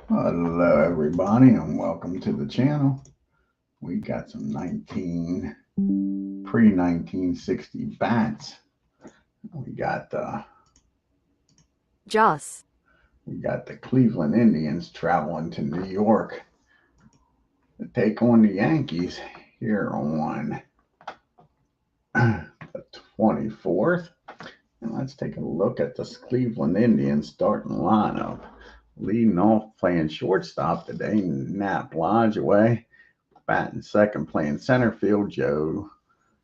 Hello, everybody, and welcome to the channel. We got some pre-1960 bats. We got Joss. we got the Cleveland Indians traveling to New York to take on the Yankees here on the 24th. And let's take a look at this Cleveland Indians starting lineup. Leading off playing shortstop today, Nat Lodgeway. Batting second, playing center field,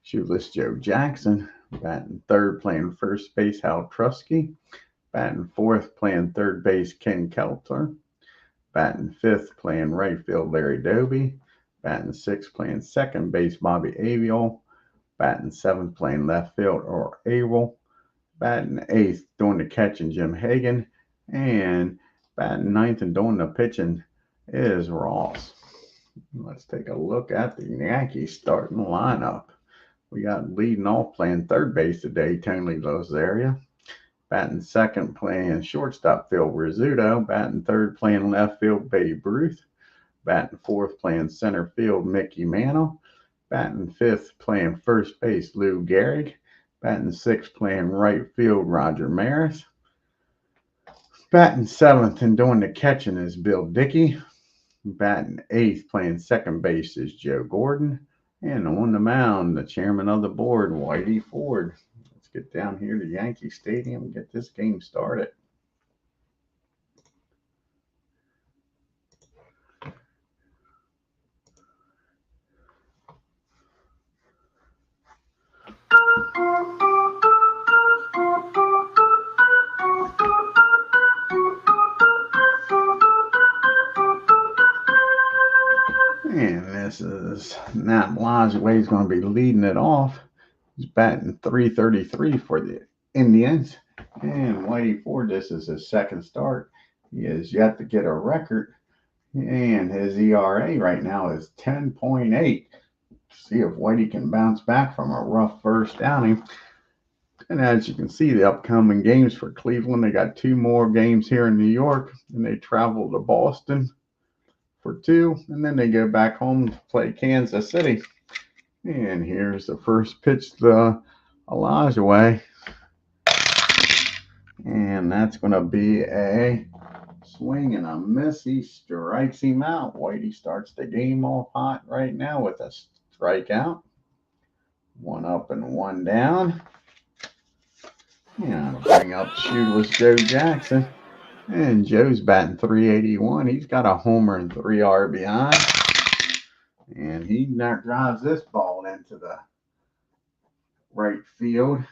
Shoeless Joe Jackson. Batting third, playing first base, Hal Trusky. Batting fourth, playing third base, Ken Kelter. Batting fifth, playing right field, Larry Doby. Batting sixth, playing second base, Bobby Aviol. Batting seventh, playing left field, or Averill. Batting eighth, doing the catching, Jim Hagan. And batting ninth and doing the pitching is Ross. Let's take a look at the Yankees starting lineup. We got leading off playing third base today, Tony Lozaria. Batting second, playing shortstop, Phil Rizzuto. Batting third, playing left field, Babe Ruth. Batting fourth, playing center field, Mickey Mantle. Batting fifth, playing first base, Lou Gehrig. Batting sixth, playing right field, Roger Maris. Batting seventh and doing the catching is Bill Dickey. Batting eighth, playing second base is Joe Gordon. And on the mound, the chairman of the board, Whitey Ford. Let's get down here to Yankee Stadium and get this game started. And this is Nat Lodgeway is going to be leading it off. He's batting .333 for the Indians. And Whitey Ford, this is his second start. He has yet to get a record. And his ERA right now is 10.8. See if Whitey can bounce back from a rough first outing. And as you can see, the upcoming games for Cleveland, they got two more games here in New York, and they travel to Boston for two, and then they go back home to play Kansas City. And here's the first pitch to Elijah, and that's going to be a swing and a miss. He strikes him out. Whitey starts the game off hot right now with a strikeout. One up and one down. And bring up Shoeless Joe Jackson. And Joe's batting .381. He's got a homer and 3 RBI. And he drives this ball into the right field.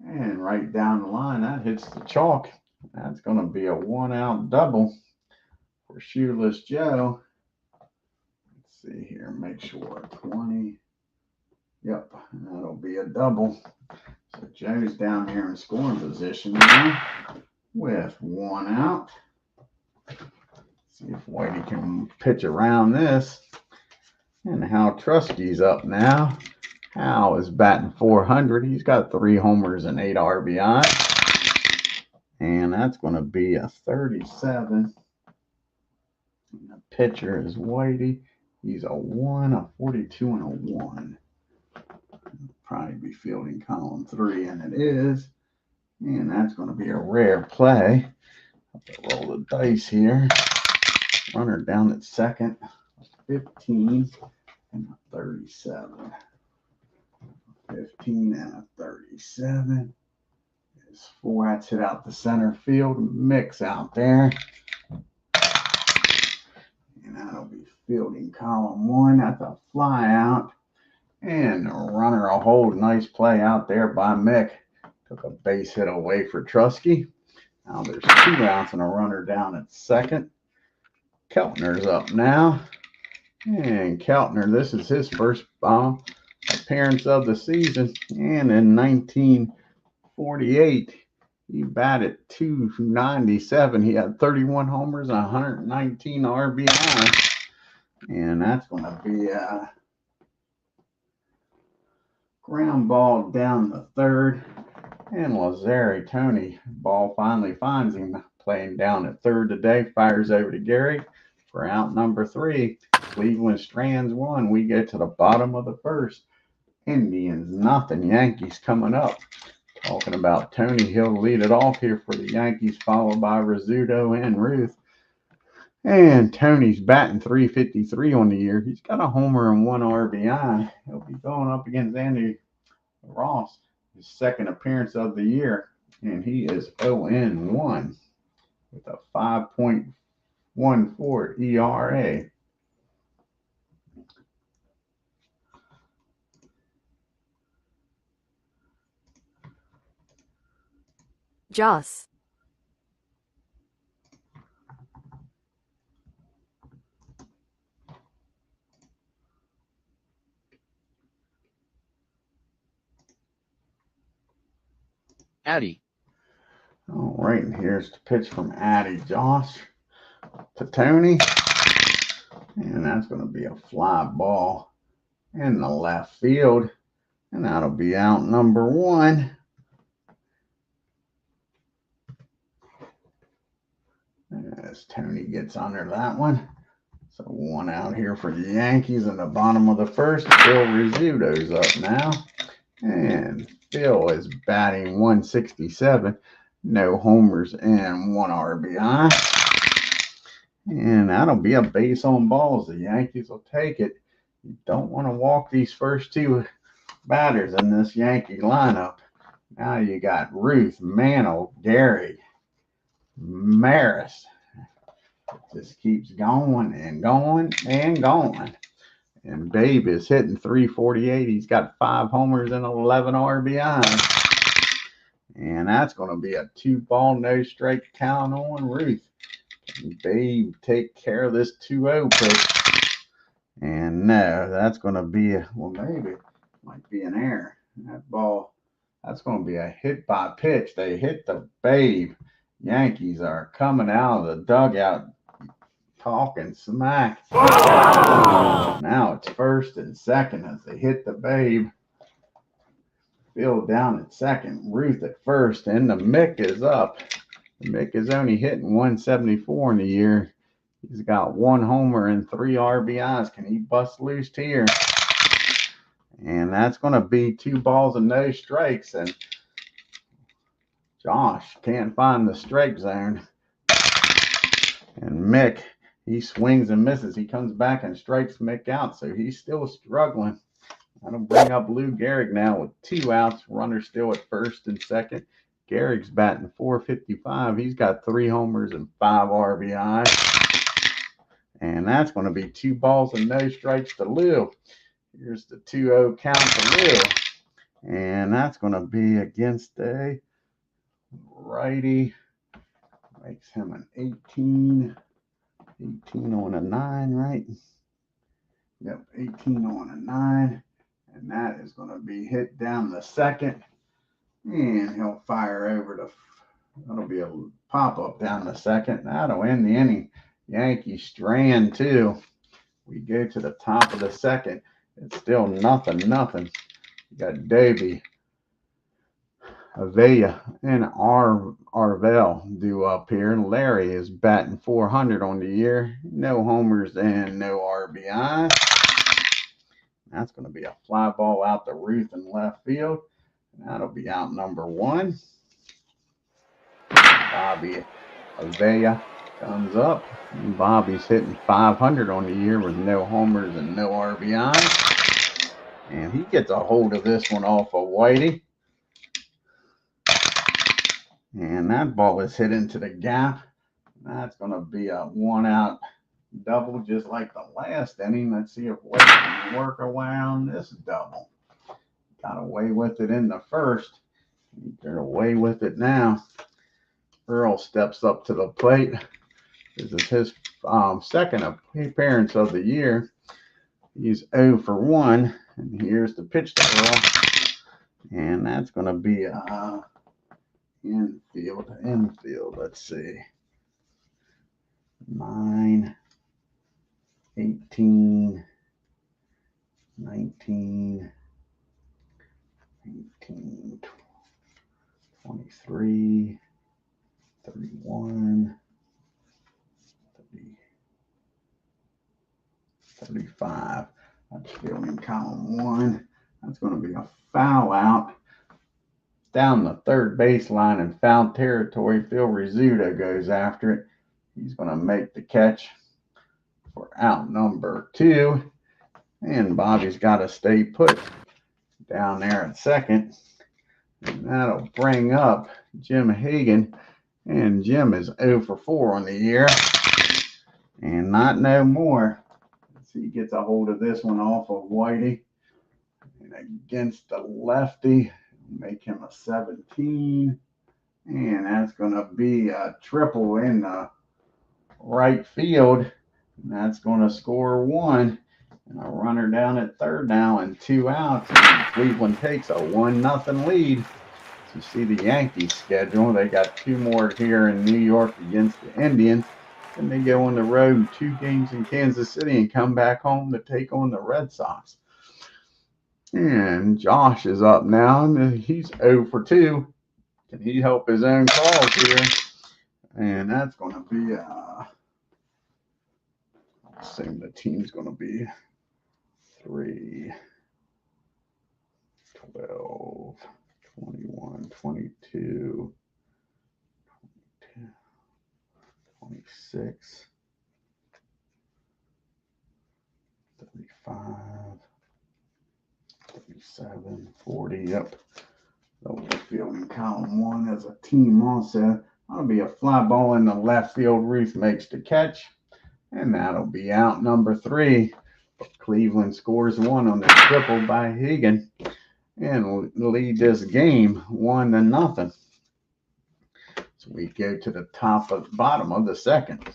And right down the line, that hits the chalk. That's going to be a 1-out double for Shoeless Joe. Let's see here, make sure 20. Yep, that'll be a double. So Joe's down here in scoring position now with 1 out. See if Whitey can pitch around this. And Hal Trusky's up now. Hal is batting .400. He's got 3 homers and 8 RBI. And that's going to be a 37. And the pitcher is Whitey. He's a 1, a 42, and a 1. Probably be fielding column 3, and it is. And that's going to be a rare play. Have to roll the dice here. Runner down at second. 15 and a 37. 15 and a 37. There's 4 outs hit out the center field. Mix out there. And that'll be fielding column 1. That's a fly out. And the runner will hold. Nice play out there by Mick. Took a base hit away for Trusky. Now there's 2 outs and a runner down at second. Keltner's up now. And Keltner, this is his first appearance of the season. And in 1948, he batted .297. He had 31 homers and 119 RBI. And that's going to be a ground ball down the third. And Lazare Tony, ball finally finds him. playing down at third today, fires over to Gary for out number 3. Cleveland strands 1. We get to the bottom of the first. Indians nothing. Yankees coming up. Talking about Tony, he'll lead it off here for the Yankees, followed by Rizzuto and Ruth. And Tony's batting .353 on the year. He's got a homer and 1 RBI. He'll be going up against Andy Ross, his second appearance of the year, and he is 0-1 with a 5.14 ERA. Joss. ADDIE. All right, and here's the pitch from ADDIE Josh to Tony. And that's going to be a fly ball in the left field. And that'll be out number 1. As Tony gets under that one. So 1 out here for the Yankees in the bottom of the first. Phil Rizzuto's up now. And Phil is batting .167. No homers and 1 RBI. And that'll be a base on balls. The Yankees will take it. You don't want to walk these first 2 batters in this Yankee lineup. Now you got Ruth, Mantle, Gary, Maris. Just keeps going and going and going. And Babe is hitting .348. He's got 5 homers and 11 RBIs. And that's going to be a 2-ball, no strike count on Ruth. Can Babe take care of this 2-0 pitch? And no, that's going to be well, maybe it might be an error. That ball, that's going to be a hit by pitch. They hit the Babe. Yankees are coming out of the dugout talking smack. Now it's first and second as they hit the Babe. Phil down at second, Ruth at first, and the Mick is up. The Mick is only hitting .174 in the year. He's got 1 homer and 3 RBIs. Can he bust loose here? And that's going to be 2 balls and no strikes. And Josh can't find the strike zone. And Mick, he swings and misses. He comes back and strikes Mick out, so he's still struggling. That'll bring up Lou Gehrig now with 2 outs. Runner still at first and second. Gehrig's batting .455. He's got 3 homers and 5 RBIs. And that's going to be 2 balls and no strikes to Lou. Here's the 2-0 count to Lou. And that's going to be against a righty. Makes him an 18 on a 9, right? Yep, 18 on a 9. And that is going to be hit down the second. And he'll fire over to, that'll be a pop-up down the second. That'll end the inning. Yankees strand 2. We go to the top of the second. It's still nothing. You got Davey, Avella, and Arvell due up here. And Larry is batting .400 on the year. No homers and no RBI. That's going to be a fly ball out to Ruth in left field. And that'll be out number 1. Bobby Avella comes up. And Bobby's hitting .500 on the year with no homers and no RBI. And he gets a hold of this one off of Whitey. And that ball is hit into the gap. That's going to be a 1-out double just like the last inning. Let's see if White can work around this double. Got away with it in the first. They're away with it now. Earl steps up to the plate. This is his second appearance of the year. He's 0-for-1. And here's the pitch to Earl. And that's going to be infield. Let's see. 9, 18, 19, 18, 23, 31, 30, 35. That's fielding column 1. That's going to be a foul out down the third baseline in foul territory. Phil Rizzuto goes after it. He's going to make the catch for out number 2. And Bobby's got to stay put down there at second. And that'll bring up Jim Hagan. And Jim is 0 for 4 on the year. And not no more. Let's see, he gets a hold of this one off of Whitey. And against the lefty, make him a 17. And that's going to be a triple in the right field. And that's going to score 1. And a runner down at third now and 2 outs. And Cleveland takes a 1-0 lead. So you see the Yankees schedule. They got 2 more here in New York against the Indians. Then they go on the road 2 games in Kansas City and come back home to take on the Red Sox. And Josh is up now. And he's 0 for 2. Can he help his own cause here? And that's going to be, I assume the team's going to be 3, 12, 21, 22, 26, 35, 37, 40. Yep. They'll field in column 1 as a team also. That'll be a fly ball in the left field. Ruth makes the catch. And that'll be out number 3. But Cleveland scores 1 on the triple by Hagan. And lead this game 1-0. So we go to the bottom of the second.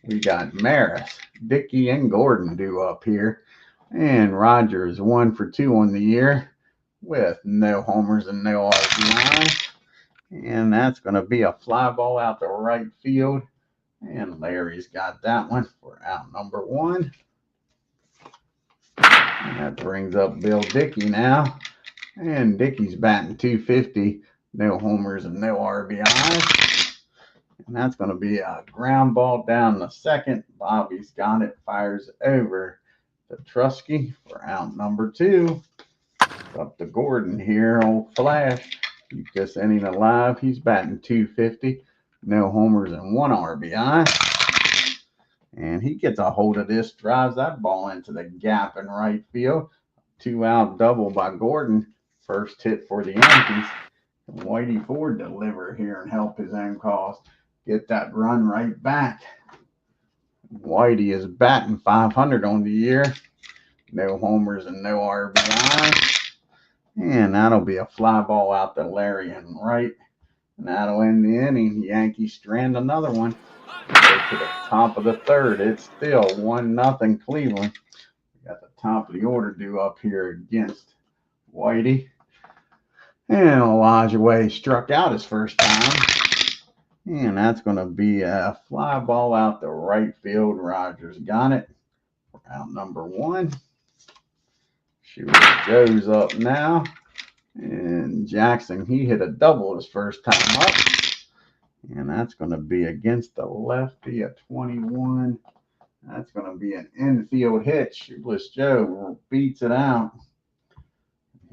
We got Maris, Dickey, and Gordon due up here. And Rogers 1 for 2 on the year with no homers and no RBI. And that's going to be a fly ball out the right field. And Larry's got that one for out number 1. And that brings up Bill Dickey now. And Dickey's batting .250. No homers and no RBIs. And that's going to be a ground ball down the second. Bobby's got it. Fires over to Trusky for out number 2. Up to Gordon here. Old Flash. Keep this inning alive. He's batting .250. No homers and 1 RBI. And he gets a hold of this. Drives that ball into the gap in right field. 2-out double by Gordon. First hit for the Yankees. Whitey Ford deliver here and help his own cause. Get that run right back. Whitey is batting .500 on the year. No homers and no RBI. And that'll be a fly ball out to Larry and right. And that'll end the inning. Yankees strand another one. Go to the top of the third. It's still 1-0 Cleveland. We got the top of the order due up here against Whitey. And Elijah Way struck out his first time. And that's going to be a fly ball out the right field. Rogers got it for out number 1. Joe's up now. And Jackson, he hit a double his first time up. And that's going to be against the lefty at 21. That's going to be an infield hit. Shoeless Joe beats it out.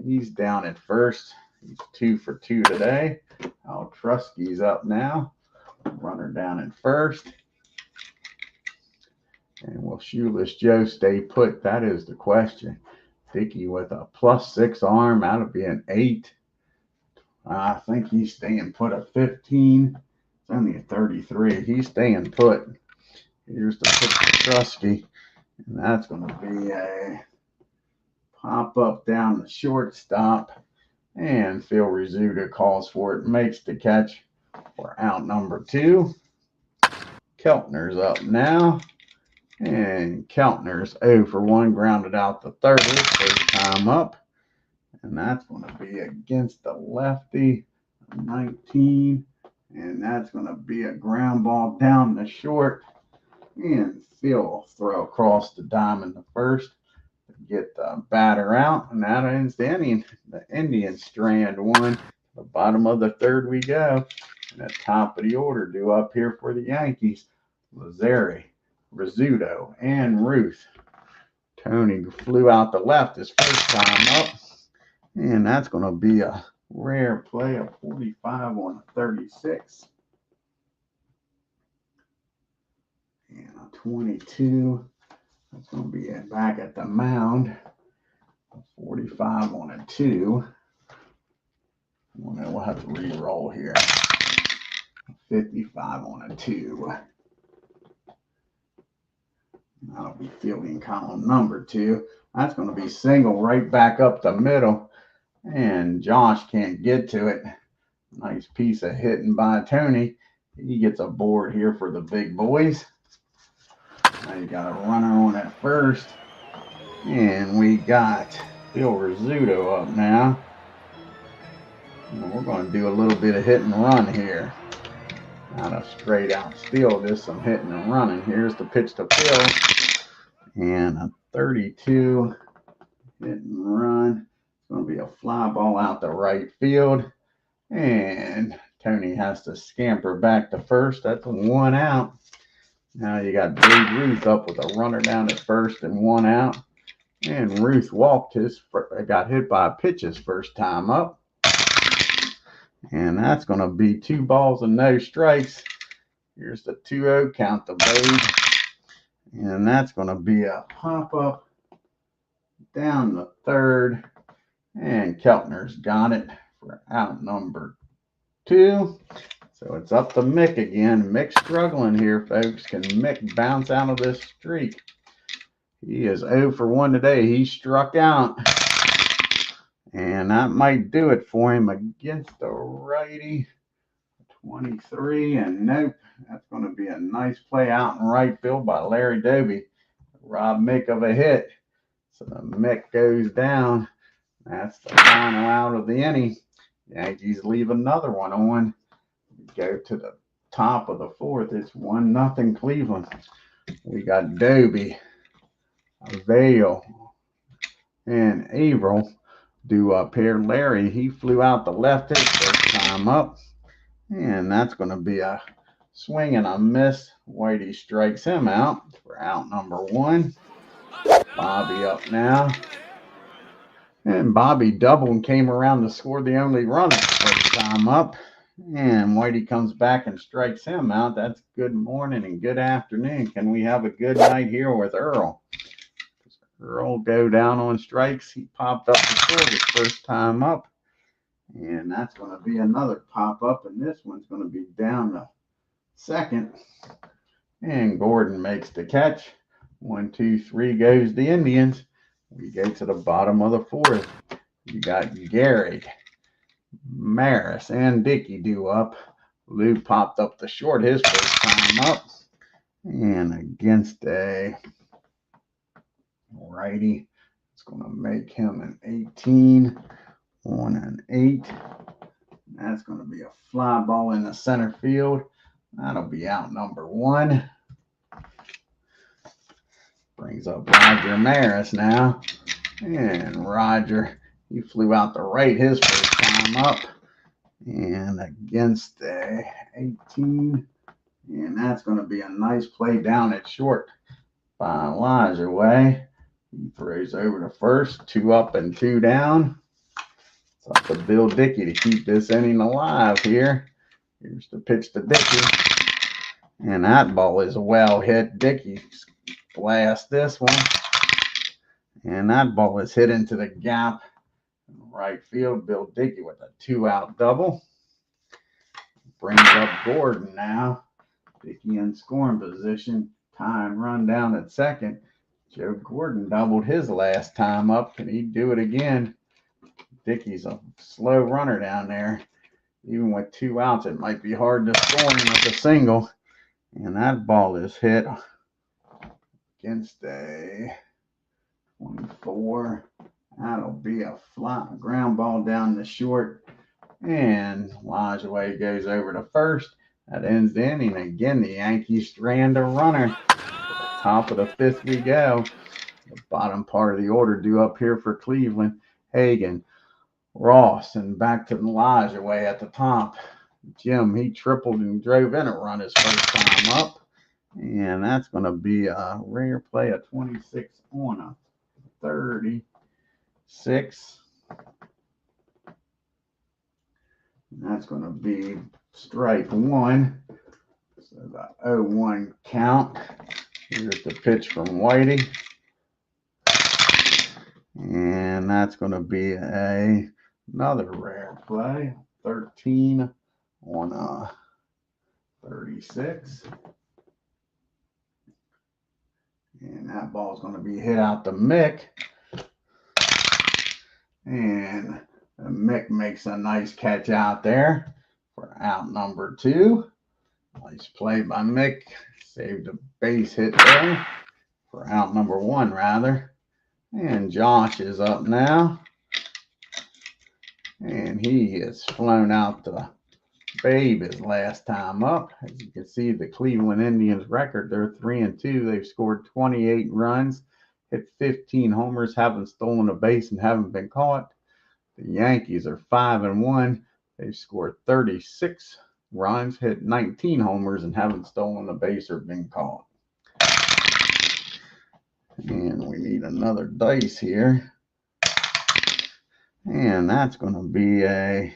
He's down at first. He's 2 for 2 today. Al Trusky's up now. Runner down at first. And will Shoeless Joe stay put? That is the question. Dickey with a +6 arm. That'll be an 8. I think he's staying put at 15. It's only a 33. He's staying put. Here's the pitch to Trusky. And that's going to be a pop up down the shortstop. And Phil Rizzuto calls for it. Makes the catch for out number 2. Keltner's up now. And Keltner's 0 for 1. Grounded out the third. First time up. And that's going to be against the lefty. 19. And that's going to be a ground ball down the short. And Phil throw across the diamond the first to get the batter out. And that ends the inning. The Indians strand 1. The bottom of the third we go. And at top of the order due up here for the Yankees, Lazari, Rizzuto, and Ruth. Tony flew out the left his first time up. And that's going to be a rare play of 45 on 36. And a 22. That's going to be it back at the mound. 45 on a 2. We'll have to re-roll here. 55 on a 2. That'll be fielding column number 2. That's going to be single right back up the middle. And Josh can't get to it. Nice piece of hitting by Tony. He gets a board here for the big boys. Now you got a runner on at first. And we got Bill Rizzuto up now. And we're going to do a little bit of hit and run here. Not a straight out steal, just some hitting and running. Here's the pitch to Bill. And a 32 hit and run. It's going to be a fly ball out the right field. And Tony has to scamper back to first. That's 1 out. Now you got Babe Ruth up with a runner down at first and 1 out. And Ruth got hit by a pitch his first time up. And that's going to be 2 balls and no strikes. Here's the 2-0 count to Babe. And that's going to be a pop-up down the third. And Keltner's got it for out number 2. So it's up to Mick again. Mick's struggling here, folks. Can Mick bounce out of this streak? He is 0 for 1 today. He struck out. And that might do it for him against the righty. 23. And nope. That's going to be a nice play out in right field by Larry Doby. Rob Mick of a hit. So the Mick goes down. That's the final out of the inning. Yankees leave another one on. Go to the top of the 4th. It's 1-0 Cleveland. We got Doby, Vale, and Averill due up here. Larry, he flew out the left his first time up. And that's going to be a swing and a miss. Whitey strikes him out for out number 1. Bobby up now. And Bobby doubled and came around to score the only run the first time up. And Whitey comes back and strikes him out. That's good morning and good afternoon. Can we have a good night here with Earl? Earl go down on strikes. He popped up to score his first time up. And that's going to be another pop-up. And this one's going to be down to second. And Gordon makes the catch. 1, 2, 3 goes the Indians. We go to the bottom of the 4th. You got Gehrig, Maris, and Dickey due up. Lou popped up the short his first time up. And against a righty, it's going to make him an 18 on an 8. That's going to be a fly ball in the center field. That'll be out number 1. Brings up Roger Maris now. And Roger, he flew out the right his first time up. And against the 18. And that's going to be a nice play down at short by Elijah Way. He throws over to first. 2 up and 2 down. It's up to Bill Dickey to keep this inning alive here. Here's the pitch to Dickey. And that ball is well hit. Dickey blast this one. And that ball is hit into the gap in right field. Bill Dickey with a 2-out double. Brings up Gordon now. Dickey in scoring position. Time run down at second. Joe Gordon doubled his last time up. Can he do it again? Dickey's a slow runner down there. Even with 2 outs, it might be hard to score him with a single. And that ball is hit against a 24. That'll be a fly ground ball down the short. And Lajoie goes over to first. That ends the inning. Again, the Yankees strand a runner. To the top of the 5th we go. The bottom part of the order due up here for Cleveland. Hagan, Ross, and back to Lajoie at the top. Jim, he tripled and drove in a run his first time up. And that's going to be a rare play, a 26 on a 36. And that's going to be strike one. So the 0-1 count. Here's the pitch from Whitey. And that's going to be another rare play, 13 on a 36. And that ball's going to be hit out to Mick. And Mick makes a nice catch out there for out number 2. Nice play by Mick. Saved a base hit there for out number 1, rather. And Josh is up now. And he has flown out to Babe his last time up. As you can see, the Cleveland Indians record, they're 3-2. They've scored 28 runs, hit 15 homers, haven't stolen a base, and haven't been caught. The Yankees are 5-1. They've scored 36 runs, hit 19 homers, and haven't stolen a base or been caught. And we need another dice here. And that's going to be a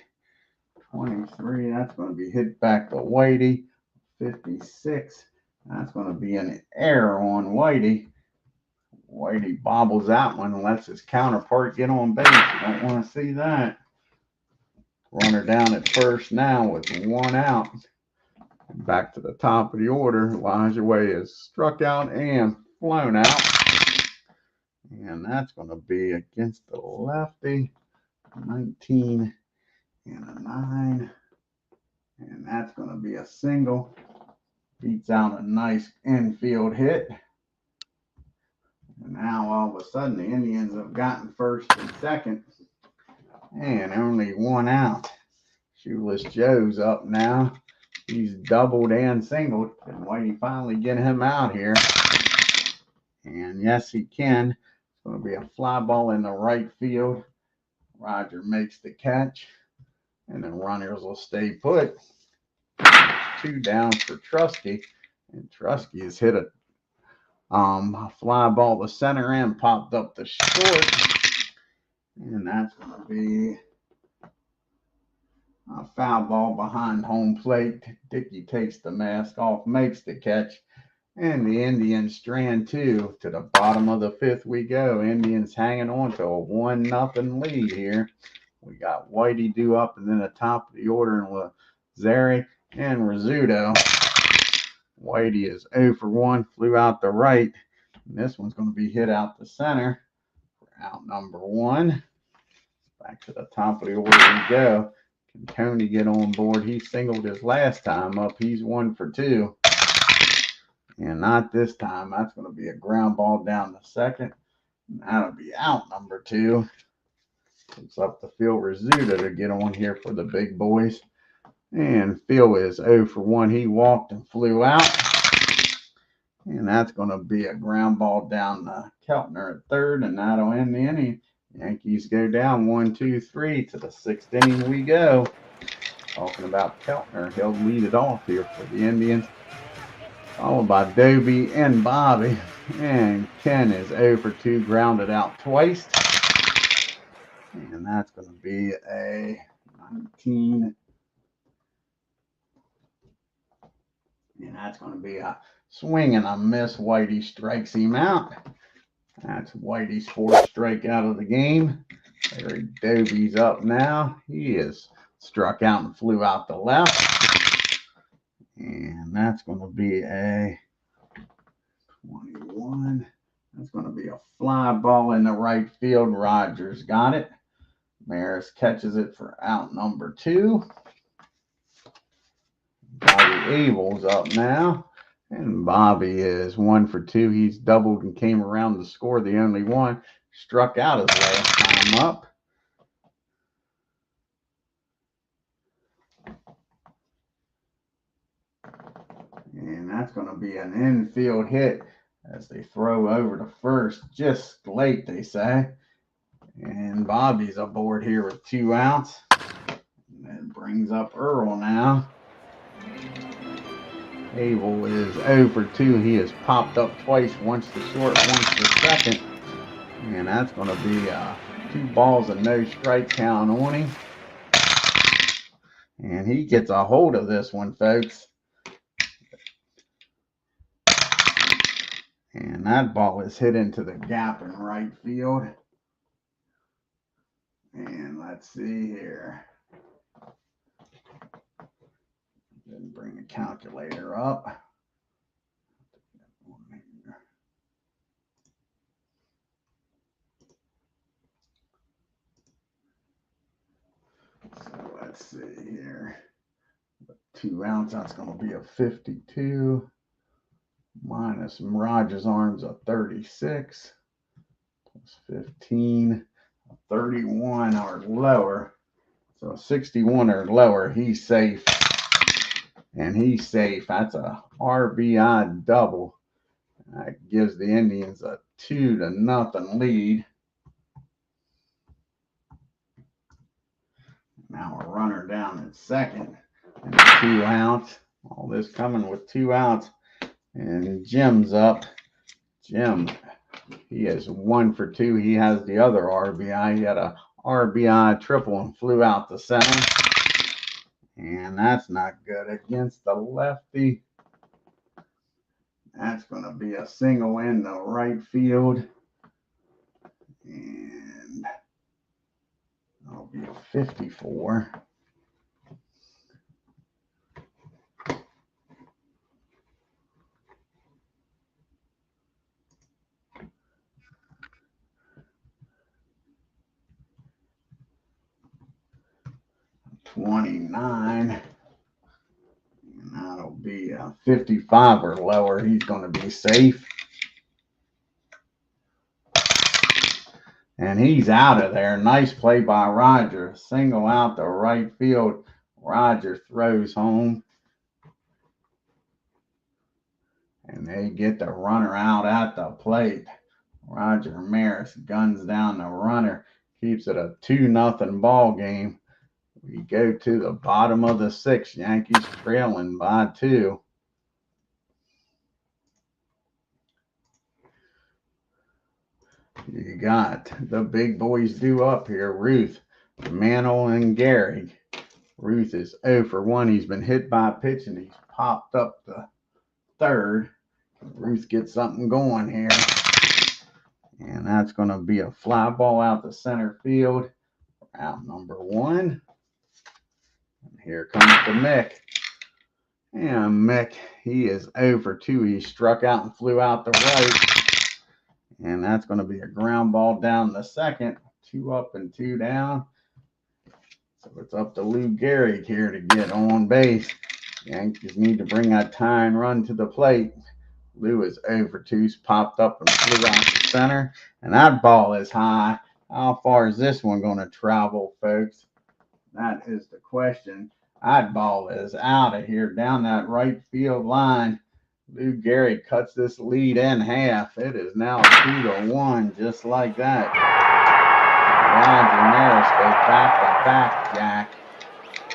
23. That's going to be hit back to Whitey. 56. That's going to be an error on Whitey. Whitey bobbles that one and lets his counterpart get on base. You don't want to see that. Runner down at first now with 1 out. Back to the top of the order. Elijah Way is struck out and flown out. And that's going to be against the lefty. 19 and a 9. And that's going to be a single. Beats out a nice infield hit. And now all of a sudden the Indians have gotten first and second. And only 1 out. Shoeless Joe's up now. He's doubled and singled. And Whitey finally get him out here. And yes, he can. It's going to be a fly ball in the right field. Roger makes the catch. And then runners will stay put. 2 down for Trusky. And Trusky has hit a fly ball to center and popped up the short. And that's going to be a foul ball behind home plate. Dickey takes the mask off, makes the catch. And the Indians strand 2. To the bottom of the 5th we go. Indians hanging on to a 1-0 lead here. We got Whitey due up and then the top of the order and Lazari and Rizzuto. Whitey is 0 for 1, flew out the right. And this one's going to be hit out the center for out number 1. Back to the top of the order we go. Can Tony get on board? He singled his last time up. He's 1 for 2. And not this time. That's going to be a ground ball down the second. And that'll be out number 2. It's up to Phil Rizzuto to get on here for the big boys. And Phil is 0 for 1. He walked and flew out. And that's going to be a ground ball down to Keltner at third. And that'll end the inning. Yankees go down 1-2-3 to the 6th inning we go. Talking about Keltner, he'll lead it off here for the Indians. Followed by Dobie and Bobby. And Ken is 0 for 2, grounded out twice. And that's going to be a 19. And that's going to be a swing and a miss. Whitey strikes him out. That's Whitey's 4th strikeout of the game. Larry Dobie's up now. He is struck out and flew out the left. And that's going to be a 21. That's going to be a fly ball in the right field. Rogers got it. Maris catches it for out number 2. Bobby Abel's up now. And Bobby is 1 for 2. He's doubled and came around to score the only one. Struck out his last time up. And that's going to be an infield hit as they throw over to first. Just late, they say. And Bobby's aboard here with 2 outs. And it brings up Earl now. Abel is 0 for 2. He has popped up twice, once the short, once the second. And that's going to be 2 balls and no strike count on him. And he gets a hold of this one, folks. And that ball is hit into the gap in right field. And let's see here. Then bring the calculator up. So let's see here. 2 outs, that's going to be a 52. Minus Rogers' arms, a 36. Plus 15. A 31 or lower. So 61 or lower, he's safe. And he's safe. That's a RBI double. That gives the Indians a 2-0 lead. Now a runner down at second. And 2 outs. All this coming with 2 outs. And Jim's up. Jim, he is 1 for 2. He has the other RBI. He had a RBI triple and flew out the center. And that's not good against the lefty. That's going to be a single in the right field. And that'll be a 54. $29. And that'll be a 55 or lower. He's going to be safe. And he's out of there. Nice play by Roger. Single out to right field. Roger throws home. And they get the runner out at the plate. Roger Maris guns down the runner. Keeps it a 2-0 ball game. We go to the bottom of the 6th. Yankees trailing by 2. You got the big boys due up here. Ruth, Mantle, and Gehrig. Ruth is 0 for 1. He's been hit by a pitch and he's popped up the 3rd. Ruth gets something going here. And that's going to be a fly ball out to center field. Out number 1. And here comes the Mick. And Mick, he is 0 for 2. He struck out and flew out the right. And that's going to be a ground ball down the 2nd. 2 up and 2 down. So it's up to Lou Gehrig here to get on base. Yankees need to bring that tying run to the plate. Lou is 0 for 2. He's popped up and flew out to center. And that ball is high. How far is this one going to travel, folks? That is the question. That ball is out of here down that right field line. Lou Gehrig cuts this lead in half. It is now 2-1, just like that. Roger Maris goes back-to-back jack.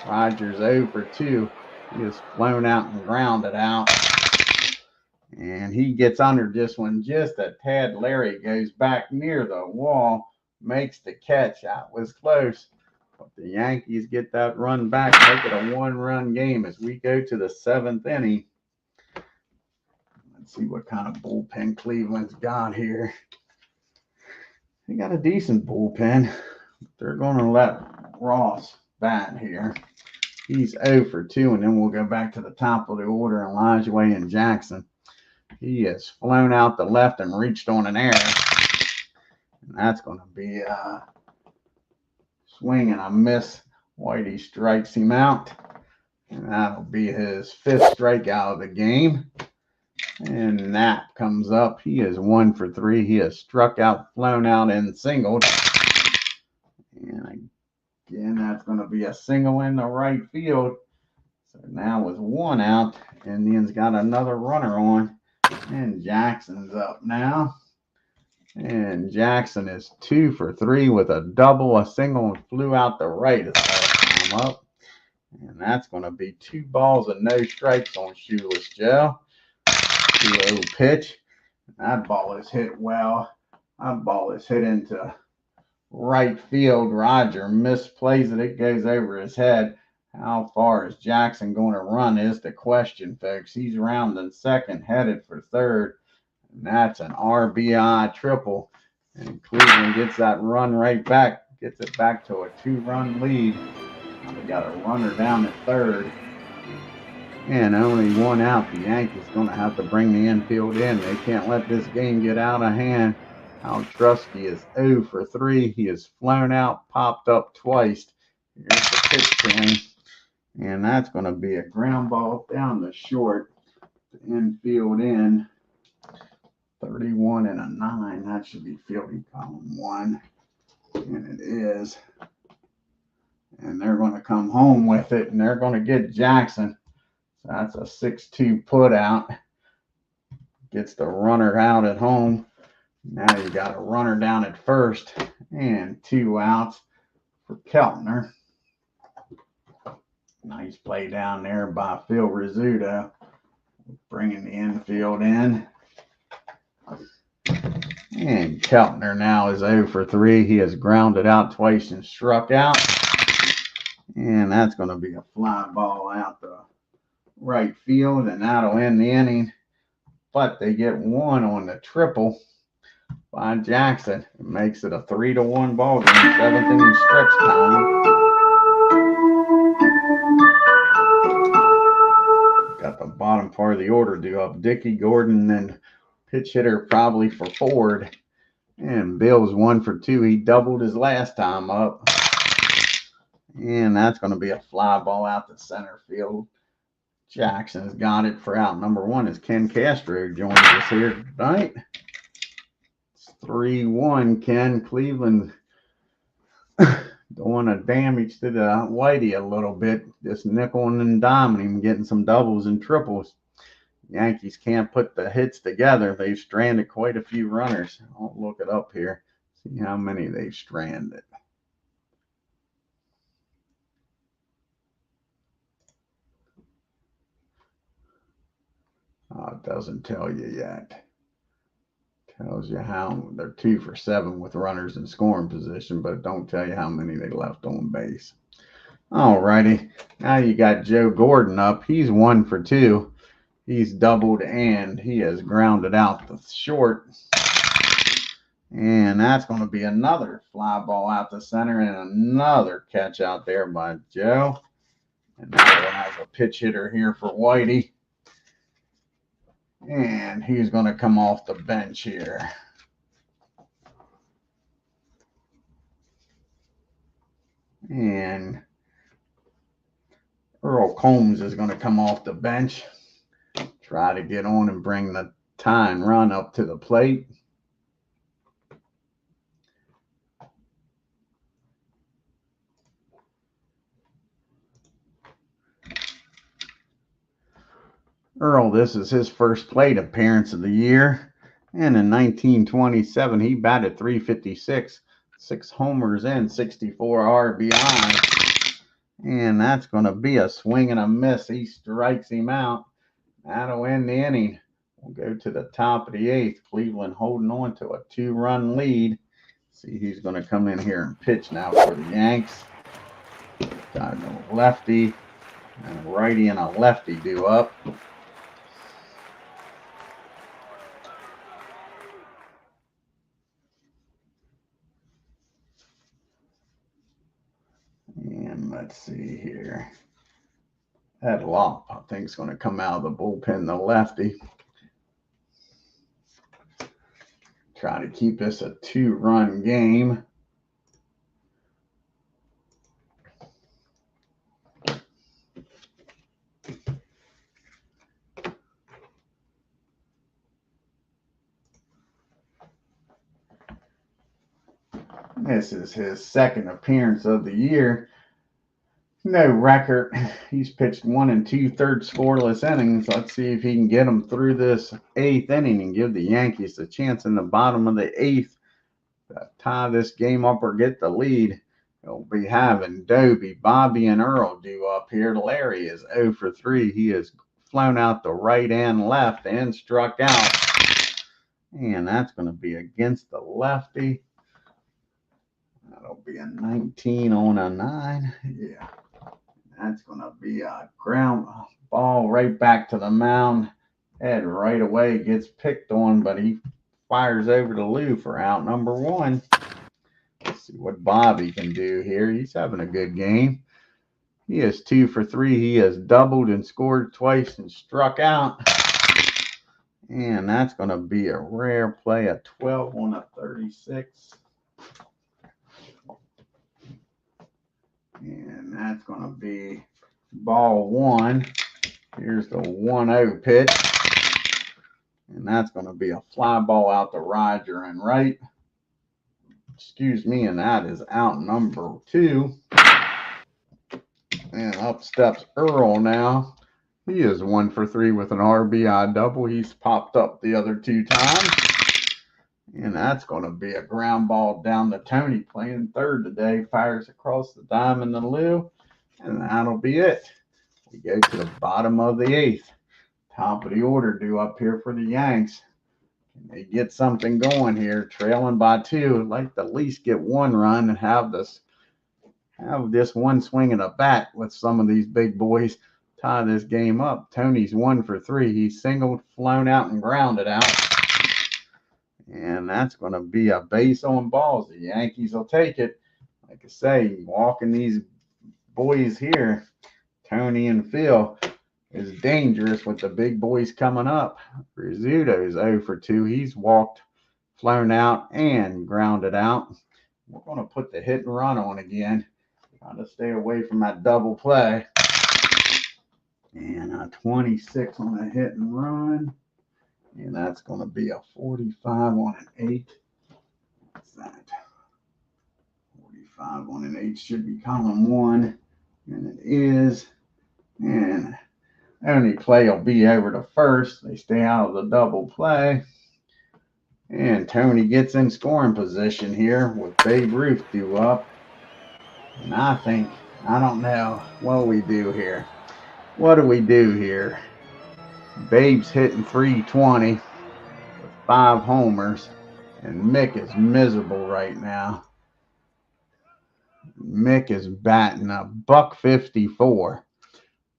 Rogers 0 for 2. He is flown out and grounded out. And he gets under this one just a tad. Larry goes back near the wall, makes the catch. That was close. But the Yankees get that run back, make it a 1-run game as we go to the 7th inning. Let's see what kind of bullpen Cleveland's got here. They got a decent bullpen. They're going to let Ross bat here. He's 0 for 2, and then we'll go back to the top of the order. Elijah Way and Jackson. He has flown out the left and reached on an error. And that's going to be a swing and a miss. Whitey strikes him out. And that'll be his 5th strikeout of the game. And Knapp comes up. He is 1 for 3. He has struck out, flown out, and singled. And again, that's going to be a single in the right field. So now with 1 out, Indians got another runner on. And Jackson's up now. And Jackson is 2 for 3 with a double, a single, and flew out the right as far as I'm up. And that's going to be 2 balls and no strikes on Shoeless Joe. 2-0 pitch. That ball is hit well. That ball is hit into right field. Roger misplays it. It goes over his head. How far is Jackson going to run is the question, folks. He's rounding second, headed for third. And that's an RBI triple. And Cleveland gets that run right back. Gets it back to a 2-run lead. Now we got a runner down at third. And only 1 out. The Yankees going to have to bring the infield in. They can't let this game get out of hand. Al Trusky is 0 for 3. He has flown out, popped up twice. Here's the pitch to him. And that's going to be a ground ball down the short. The infield in. 31 and a 9. That should be fielding column 1. And it is. And they're going to come home with it. And they're going to get Jackson. So that's a 6-2 put out. Gets the runner out at home. Now you got a runner down at first. And 2 outs for Keltner. Nice play down there by Phil Rizzuto. Bringing the infield in. And Keltner now is 0 for 3. He has grounded out twice and struck out. And that's going to be a fly ball out the right field. And that'll end the inning. But they get 1 on the triple by Jackson. It makes it a 3-1 ball game. 7th inning stretch time. Got the bottom part of the order due up. Dickey, Gordon, and pitch hitter probably for Ford. And Bill's 1 for 2. He doubled his last time up. And that's going to be a fly ball out to center field. Jackson's got it for out number 1 as Ken Castro joins us here tonight. It's 3-1. Ken, Cleveland doing a damage to the Whitey a little bit. Just nickel and diming him, getting some doubles and triples. Yankees can't put the hits together. They've stranded quite a few runners. I'll look it up here, see how many they've stranded. It doesn't tell you yet. Tells you how they're 2 for 7 with runners in scoring position, but it don't tell you how many they left on base. All righty. Now you got Joe Gordon up. He's 1 for 2. He's doubled and he has grounded out the short. And that's going to be another fly ball out the center and another catch out there by Joe. And now we'll have a pitch hitter here for Whitey. And he's going to come off the bench here. And Earl Combs is going to come off the bench. Try to get on and bring the tying run up to the plate. Earl, this is his first plate appearance of the year. And in 1927, he batted .356, 6 homers and 64 RBIs. And that's going to be a swing and a miss. He strikes him out. That'll end the inning. We'll go to the top of the 8th. Cleveland holding on to a 2-run lead. See who's going to come in here and pitch now for the Yanks. Got a lefty and a righty and a lefty due up. And let's see here. Ed Lopp, I think, is going to come out of the bullpen, the lefty. Try to keep this a 2-run game. This is his second appearance of the year. No record. He's pitched 1 2/3 scoreless innings. Let's see if he can get them through this 8th inning and give the Yankees a chance in the bottom of the 8th to tie this game up or get the lead. We'll be having Dobie, Bobby, and Earl due up here. Larry is 0 for 3. He has flown out the right and left and struck out. And that's going to be against the lefty. That'll be a 19 on a 9. Yeah. That's going to be a ground ball right back to the mound. Head right away gets picked on, but he fires over to Lou for out number 1. Let's see what Bobby can do here. He's having a good game. He is 2 for 3. He has doubled and scored twice and struck out. And that's going to be a rare play, a 12 on a 36. And that's going to be ball 1. Here's the 1-0 pitch. And that's going to be a fly ball out to Roger and right. Excuse me, and that is out number 2. And up steps Earl now. He is 1 for 3 with an RBI double. He's popped up the other 2 times. And that's going to be a ground ball down to Tony, playing third today. Fires across the diamond to Lou. And that'll be it. We go to the bottom of the 8th. Top of the order due up here for the Yanks. Can they get something going here? Trailing by 2. I'd like to at least get 1 run and have this one swing of the bat with some of these big boys. Tie this game up. Tony's 1 for 3. He's singled, flown out, and grounded out. And that's going to be a base on balls. The Yankees will take it. Like I say, walking these boys here, Tony and Phil, is dangerous with the big boys coming up. Rizzuto's 0 for 2. He's walked, flown out, and grounded out. We're going to put the hit and run on again. Try to stay away from that double play. And a 26 on a hit and run. And that's going to be a 45 on an 8. What's that? 45 on an 8 should be column 1. And it is. And only play will be over to first. They stay out of the double play. And Tony gets in scoring position here with Babe Ruth due up. And I don't know what we do here. What do we do here? Babe's hitting 320 with 5 homers. And Mick is miserable right now. Mick is batting a $154.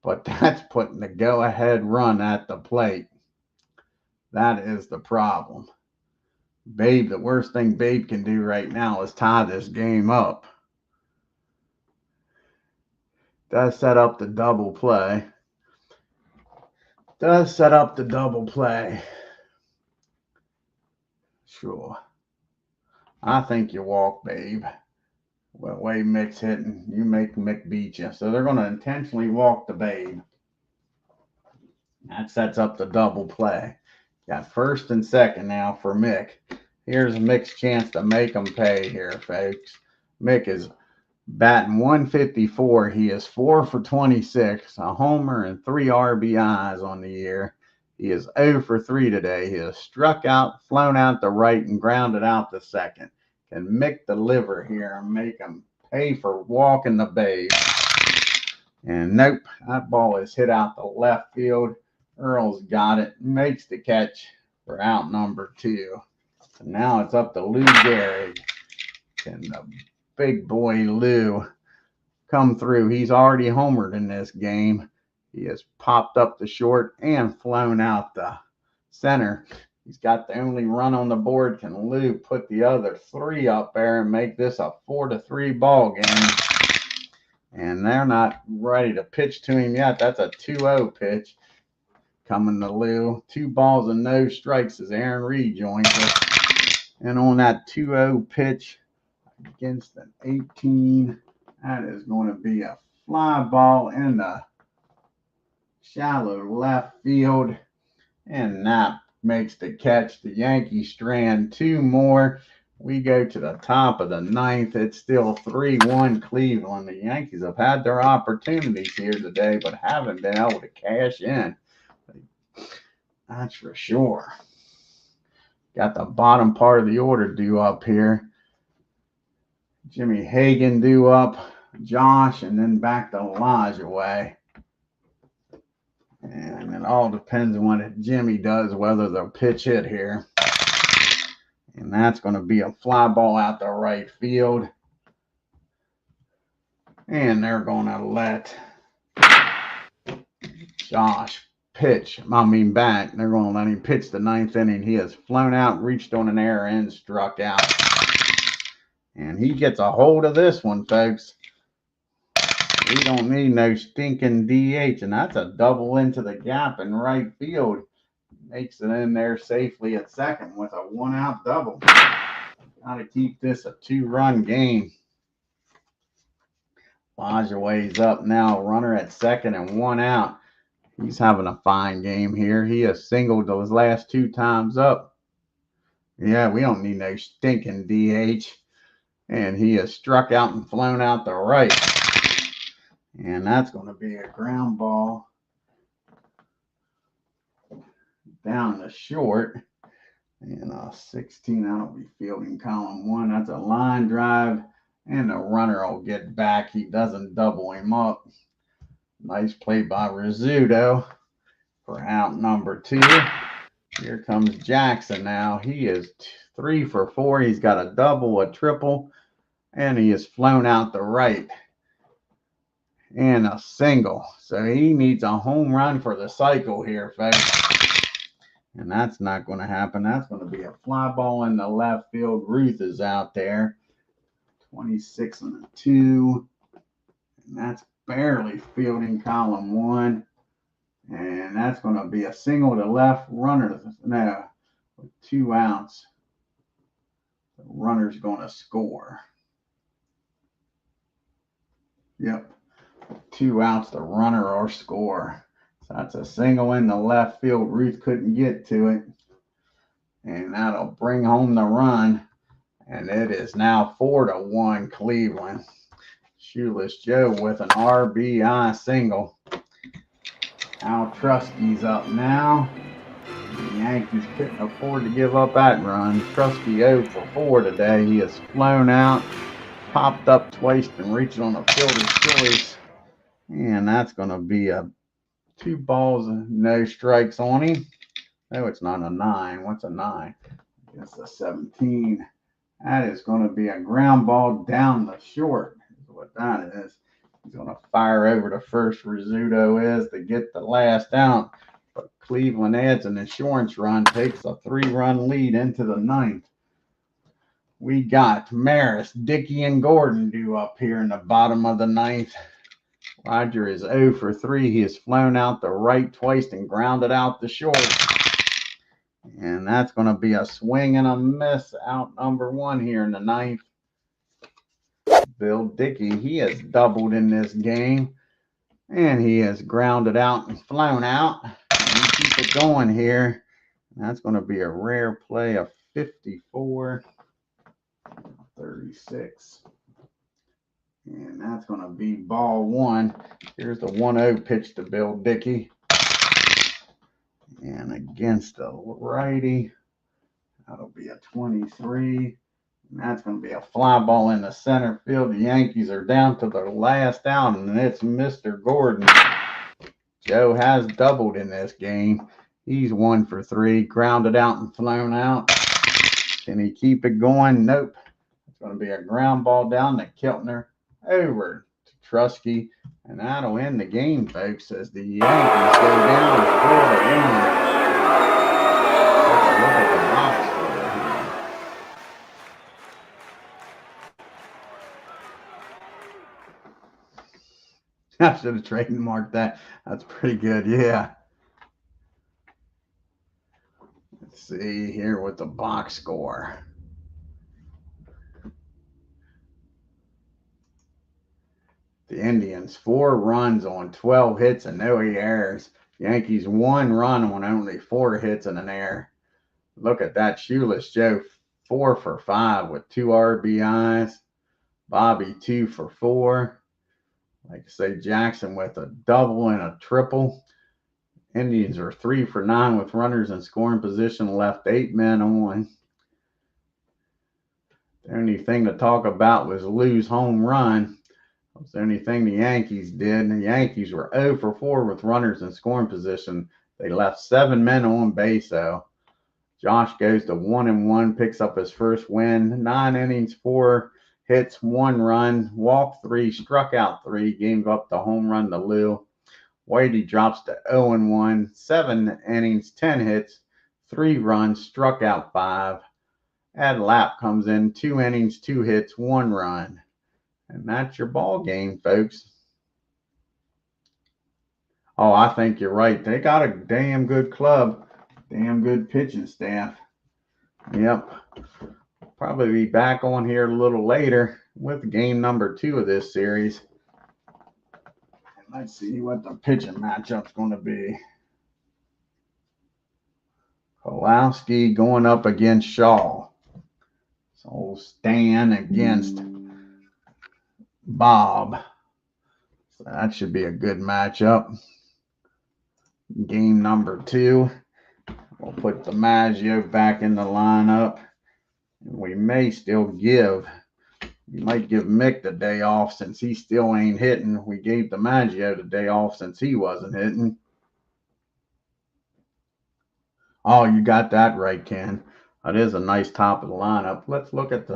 But that's putting the go-ahead run at the plate. That is the problem. Babe, the worst thing Babe can do right now is tie this game up. Does set up the double play. Sure. I think you walk, Babe. The way Mick's hitting, you make Mick beat you. So they're going to intentionally walk the Babe. That sets up the double play. Got first and second now for Mick. Here's Mick's chance to make them pay here, folks. Mick is batting 154. He is 4 for 26, a homer and 3 RBIs on the year. He is 0 for 3 today. He has struck out, flown out to right, and grounded out to second. Can Mick deliver here and make him pay for walking the Babe? And nope, that ball is hit out the left field. Earl's got it, makes the catch for out number 2. So now it's up to Lou Gehrig. Can the big boy Lou come through? He's already homered in this game. He has popped up the short and flown out the center. He's got the only run on the board. Can Lou put the other 3 up there and make this a 4-3 ball game? And they're not ready to pitch to him yet. That's a 2-0 pitch coming to Lou. 2 balls and no strikes as Aaron Reed joins us. And on that 2-0 pitch against an 18, that is going to be a fly ball in the shallow left field. And Knapp makes the catch. The Yankees strand 2 more. We go to the top of the 9th. It's still 3-1 Cleveland. The Yankees have had their opportunities here today, but haven't been able to cash in. That's for sure. Got the bottom part of the order due up here. Jimmy Hagan due up, Josh, and then back to Lajoie. And it all depends on what Jimmy does, whether they'll pitch hit here. And that's going to be a fly ball out to right field. And they're going to let Josh bat. They're going to let him pitch the ninth inning. He has flown out, reached on an error, and struck out. And he gets a hold of this one, folks. We don't need no stinking DH. And that's a double into the gap in right field. Makes it in there safely at second with a 1-out double. Got to keep this a 2-run game. Lajoie's up now, runner at second and 1 out. He's having a fine game here. He has singled those last 2 times up. Yeah, we don't need no stinking DH. And he has struck out and flown out the right. And that's going to be a ground ball down the short. And 16 out will be fielding column 1. That's a line drive. And the runner will get back. He doesn't double him up. Nice play by Rizzuto for out number 2. Here comes Jackson now. He is 3 for 4. He's got a double, a triple, and he has flown out the right. And a single. So he needs a home run for the cycle here, folks. And that's not going to happen. That's going to be a fly ball in the left field. Ruth is out there. 26 and a 2. And that's barely fielding column 1. And that's going to be a single to left. Runner, no, with 2 outs. The runner's going to score. Yep. 2 outs, the runner or score. So that's a single in the left field. Ruth couldn't get to it. And that'll bring home the run. And it is now 4-1 Cleveland. Shoeless Joe with an RBI single. Al Trusky's up now. The Yankees couldn't afford to give up that run. Trusky 0 for 4 today. He has flown out, popped up twice, and reached on a fielder's choice. And that's going to be a 2 balls and no strikes on him. No, it's not a 9. What's a 9? It's a 17. That is going to be a ground ball down the short. Is what that is. He's going to fire over to first. Rizzuto is to get the last out. But Cleveland adds an insurance run, takes a 3-run lead into the 9th. We got Maris, Dickey, and Gordon due up here in the bottom of the 9th. Roger is 0 for 3. He has flown out the right twice and grounded out the short. And that's going to be a swing and a miss, out number 1 here in the 9th. Bill Dickey, he has doubled in this game. And he has grounded out and flown out. And we keep it going here. That's going to be a rare play of 54, 36. And that's going to be ball 1. Here's the 1-0 pitch to Bill Dickey. And against the righty, that'll be a 23. And that's going to be a fly ball in the center field. The Yankees are down to their last out, and it's Mr. Gordon. Joe has doubled in this game. He's 1 for 3, grounded out and flown out. Can he keep it going? Nope. It's going to be a ground ball down to Keltner over to Trusky. And that'll end the game, folks, as the Yankees go down 4-1. Take a look at the box score here. I should have trademarked that. That's pretty good, yeah. Let's see here with the box score. The Indians, 4 runs on 12 hits and no errors. Yankees, 1 run on only 4 hits and an error. Look at that. Shoeless Joe, 4 for 5 with 2 RBIs. Bobby, 2 for 4. Like I say, Jackson with a double and a triple. Indians are 3 for 9 with runners in scoring position, left 8 men on. The only thing to talk about was Lou's home run. That was the only thing the Yankees did. The Yankees were 0 for 4 with runners in scoring position. They left 7 men on base, though. Josh goes to 1-1, picks up his first win. 9 innings, 4 hits, 1 run, walked 3, struck out 3, gave up the home run to Lou. Whitey drops to 0-1, 7 innings, 10 hits, 3 runs, struck out 5. Ed Lapp comes in, 2 innings, 2 hits, 1 run. And that's your ball game, folks. Oh, I think you're right. They got a damn good club. Damn good pitching staff. Yep. Probably be back on here a little later with game number 2 of this series. And let's see what the pitching matchup's going to be. Kowalski going up against Shaw. So Stan against Bob. So that should be a good matchup. Game number 2. We'll put DiMaggio back in the lineup. We may still we might give Mick the day off since he still ain't hitting. We gave DiMaggio the day off since he wasn't hitting. Oh, you got that right, Ken. That is a nice top of the lineup. Let's look at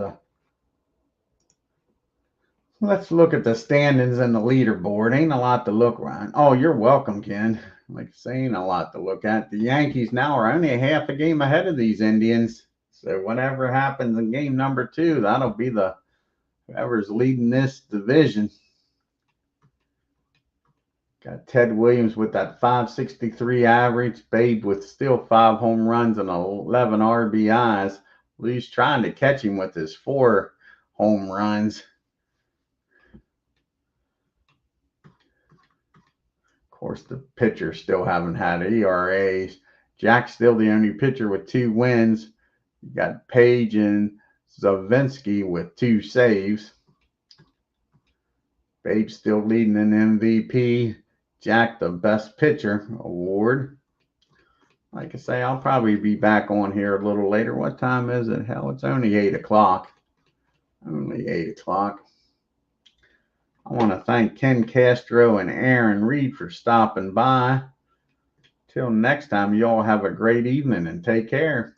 the standings and the leaderboard. Ain't a lot to look around. Oh, you're welcome, Ken. Like I say, ain't a lot to look at. The Yankees now are only a half a game ahead of these Indians. So whatever happens in game number 2, that'll be whoever's leading this division. Got Ted Williams with that .563 average. Babe with still 5 home runs and 11 RBIs. Lou's trying to catch him with his 4 home runs. Of course, the pitchers still haven't had ERAs. Jack's still the only pitcher with 2 wins. You got Page and Zavinsky with 2 saves. Babe's still leading in MVP. Jack, the best pitcher award. Like I say, I'll probably be back on here a little later. What time is it? Hell, it's only 8 o'clock. Only 8 o'clock. I want to thank Ken Castro and Aaron Reed for stopping by. Till next time, you all have a great evening and take care.